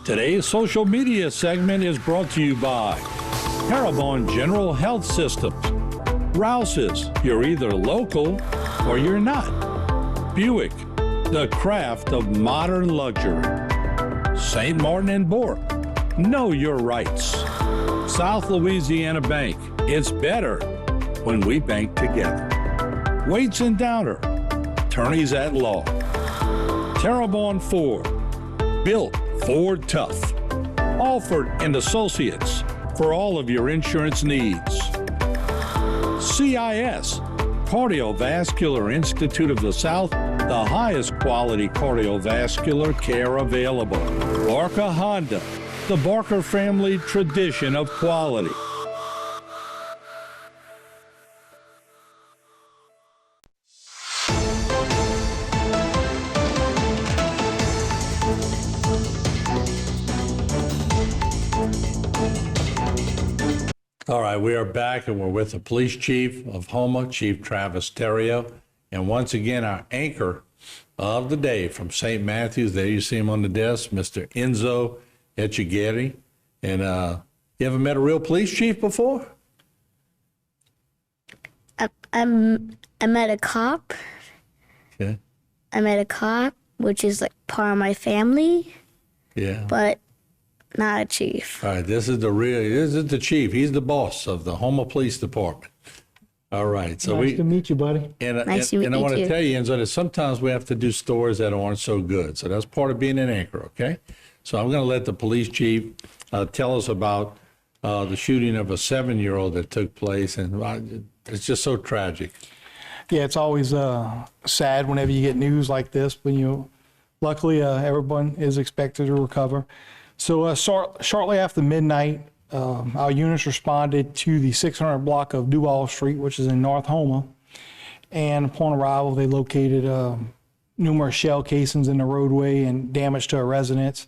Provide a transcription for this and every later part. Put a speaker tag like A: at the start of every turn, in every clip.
A: Today's social media segment is brought to you by Terrebonne General Health Systems. Rouse's, you're either local or you're not. Buick, the craft of modern luxury. St. Martin and Bourke, know your rights. South Louisiana Bank, it's better when we bank together. Waits and Downer, attorneys at law. Terrebonne Ford, built Ford tough. Alford and Associates, for all of your insurance needs. CIS, Cardiovascular Institute of the South, the highest quality cardiovascular care available. Barker Honda, the Barker family tradition of quality. All right, we are back and we're with the police chief of Houma, Chief Travis Terrio. And once again, our anchor of the day from St. Matthews, there you see him on the desk, Mr. Enzo Echeguerri. And you ever met a real police chief before?
B: I met a cop.
A: Okay.
B: I met a cop, which is like part of my family.
A: Yeah.
B: But not a chief.
A: All right, this is the chief. He's the boss of the Houma Police Department. All right. So
C: nice to meet you, buddy.
B: Nice to meet
A: and I
B: you
A: want to
B: too.
A: tell you, Enzo, that sometimes we have to do stories that aren't so good. So that's part of being an anchor, okay? So I'm going to let the police chief tell us about the shooting of a 7-year-old that took place, and it's just so tragic.
C: Yeah, it's always sad whenever you get news like this, but luckily everyone is expected to recover. So shortly after midnight, our units responded to the 600 block of Duval Street, which is in North Houma. And upon arrival, they located numerous shell casings in the roadway and damage to a residence.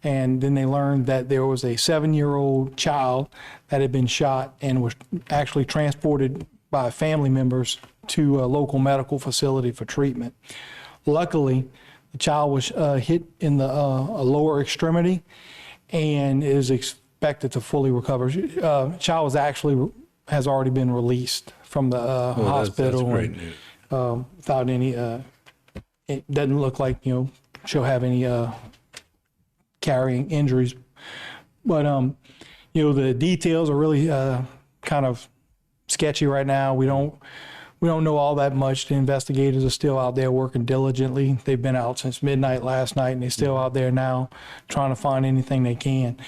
C: And then they learned that there was a 7-year-old child that had been shot and was actually transported by family members to a local medical facility for treatment. Luckily, the child was hit in the lower extremity and is expected to fully recover. Child has already been released from the hospital.
A: That's great news.
C: Without any, it doesn't look like she'll have any carrying injuries. But the details are really kind of sketchy right now. We don't know all that much. The investigators are still out there working diligently. They've been out since midnight last night, and they're still out there now trying to find anything they can.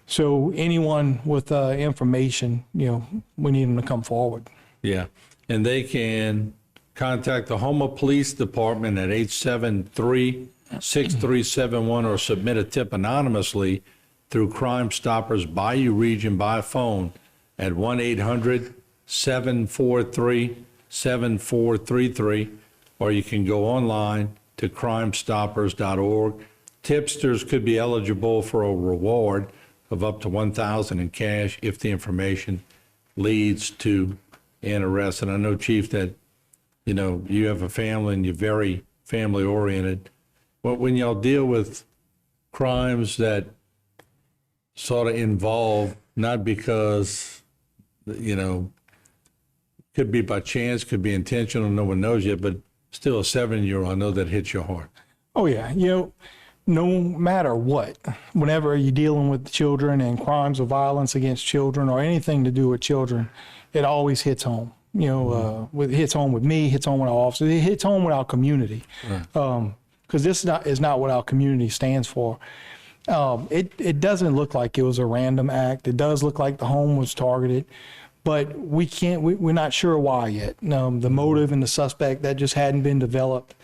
C: So anyone with information, we need them to come forward.
A: Yeah, and they can contact the Houma Police Department at 873-6371 or submit a tip anonymously through Crime Stoppers Bayou Region by phone at 1-800-743-7433, or you can go online to crimestoppers.org. Tipsters could be eligible for a reward of up to $1,000 in cash if the information leads to an arrest. And I know, Chief, that you have a family and you're very family oriented. But when y'all deal with crimes that sort of involve, not because could be by chance, could be intentional, no one knows yet, but still a 7-year-old, I know that hits your heart.
C: Oh yeah, no matter what, whenever you're dealing with children and crimes of violence against children or anything to do with children, it always hits home. It hits home with me, hits home with our officers, it hits home with our community. Because this is not what our community stands for. It doesn't look like it was a random act. It does look like the home was targeted, but we're not sure why yet. The motive and the suspect, that just hadn't been developed.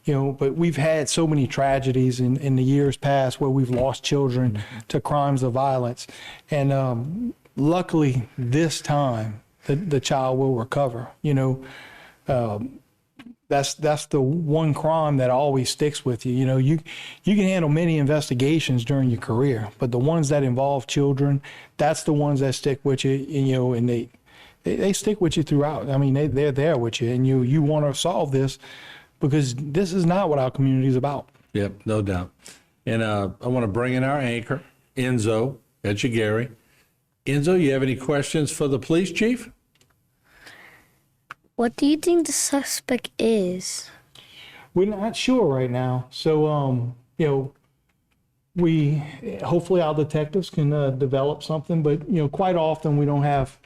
C: But we've had so many tragedies in the years past where we've lost children to crimes of violence. And luckily this time the child will recover. That's the one crime that always sticks with you. You can handle many investigations during your career, but the ones that involve children, that's the ones that stick with you, and they stick with you throughout. I mean, they're there with you, and you want to solve this because this is not what our community is about.
A: Yep, no doubt. And I want to bring in our anchor, Enzo Etchegary. Enzo, you have any questions for the police chief?
B: What do you think the suspect is?
C: We're not sure right now. So, we hopefully our detectives can develop something, but quite often we don't have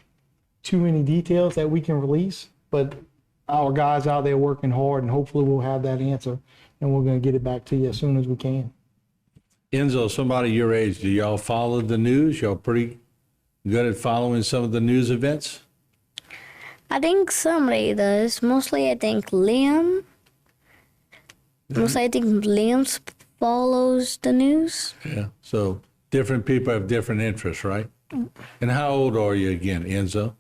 C: too many details that we can release. But our guys out there working hard, and hopefully we'll have that answer, and we're going to get it back to you as soon as we can.
A: Enzo, somebody your age, do y'all follow the news? Y'all pretty good at following some of the news events?
B: I think somebody does. Mostly, I think Liam. Mostly, I think Liam follows the news.
A: Yeah. So different people have different interests, right? And how old are you again, Enzo?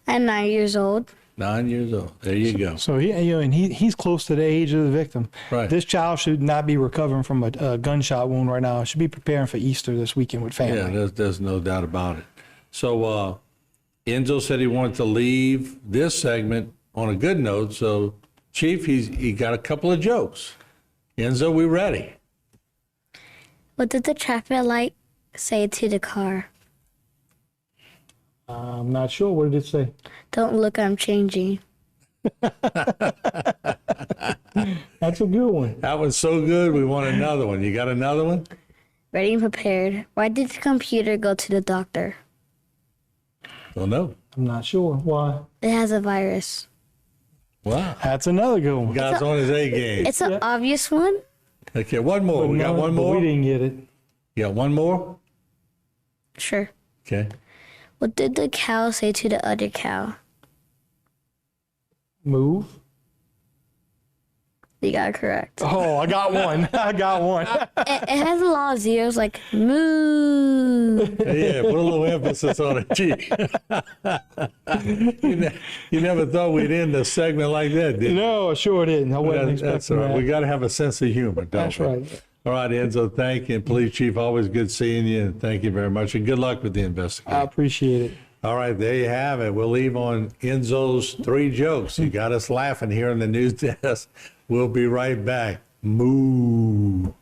B: I'm 9 years old.
A: 9 years old. There you go.
C: So he's close to the age of the victim.
A: Right.
C: This child should not be recovering from a gunshot wound right now. Should be preparing for Easter this weekend with family.
A: Yeah, there's no doubt about it. So Enzo said he wanted to leave this segment on a good note. So Chief, he got a couple of jokes. Enzo, we ready?
B: What did the traffic light say to the car?
C: I'm not sure. What did it say?
B: Don't look, I'm changing.
C: That's a good one.
A: That was so good. We want another one. You got another one?
B: Ready and prepared. Why did the computer go to the doctor?
A: Don't know.
C: I'm not sure. Why?
B: It has a virus.
A: Wow.
C: That's another good one.
A: Guy's on his A game.
B: It's an obvious one.
A: Okay, one more. We got one
C: But
A: more?
C: we didn't get it.
A: You got one more?
B: Sure.
A: Okay.
B: What did the cow say to the other cow?
C: Move.
B: You got it correct.
C: Oh, I got one. I got one.
B: It has a lot of zeros, like moo.
A: Yeah, put a little emphasis on it. Gee. You never thought we'd end a segment like that, did you?
C: No, I sure didn't. I wasn't
A: That's
C: expecting
A: all right.
C: that.
A: We got to have a sense of humor, don't
C: That's
A: we?
C: right.
A: All right, Enzo, thank you. And Police Chief, always good seeing you. And thank you very much. And good luck with the
C: I
A: investigation.
C: appreciate it.
A: All right, there you have it. We'll leave on Enzo's 3 jokes. You got us laughing here on the news desk. We'll be right back. Moo.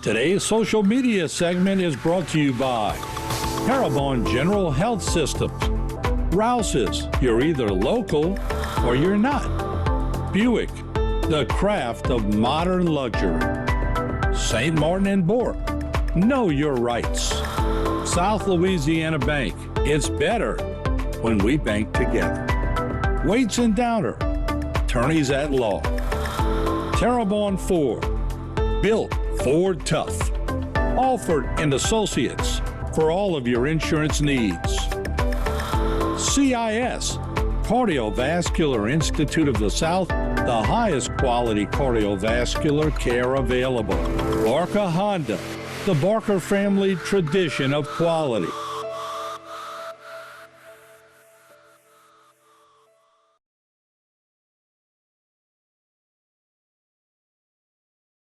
A: Today's social media segment is brought to you by Parabon General Health Systems. Rouse's, you're either local or you're not. Buick, the craft of modern luxury. St. Martin and Bourke, know your rights. South Louisiana Bank, it's better when we bank together. Waits and Downer, attorneys at law. Terrebonne Ford, built Ford Tough. Alford and Associates for all of your insurance needs. CIS, Cardiovascular Institute of the South, the highest quality cardiovascular care available. Barker Honda, the Barker family tradition of quality.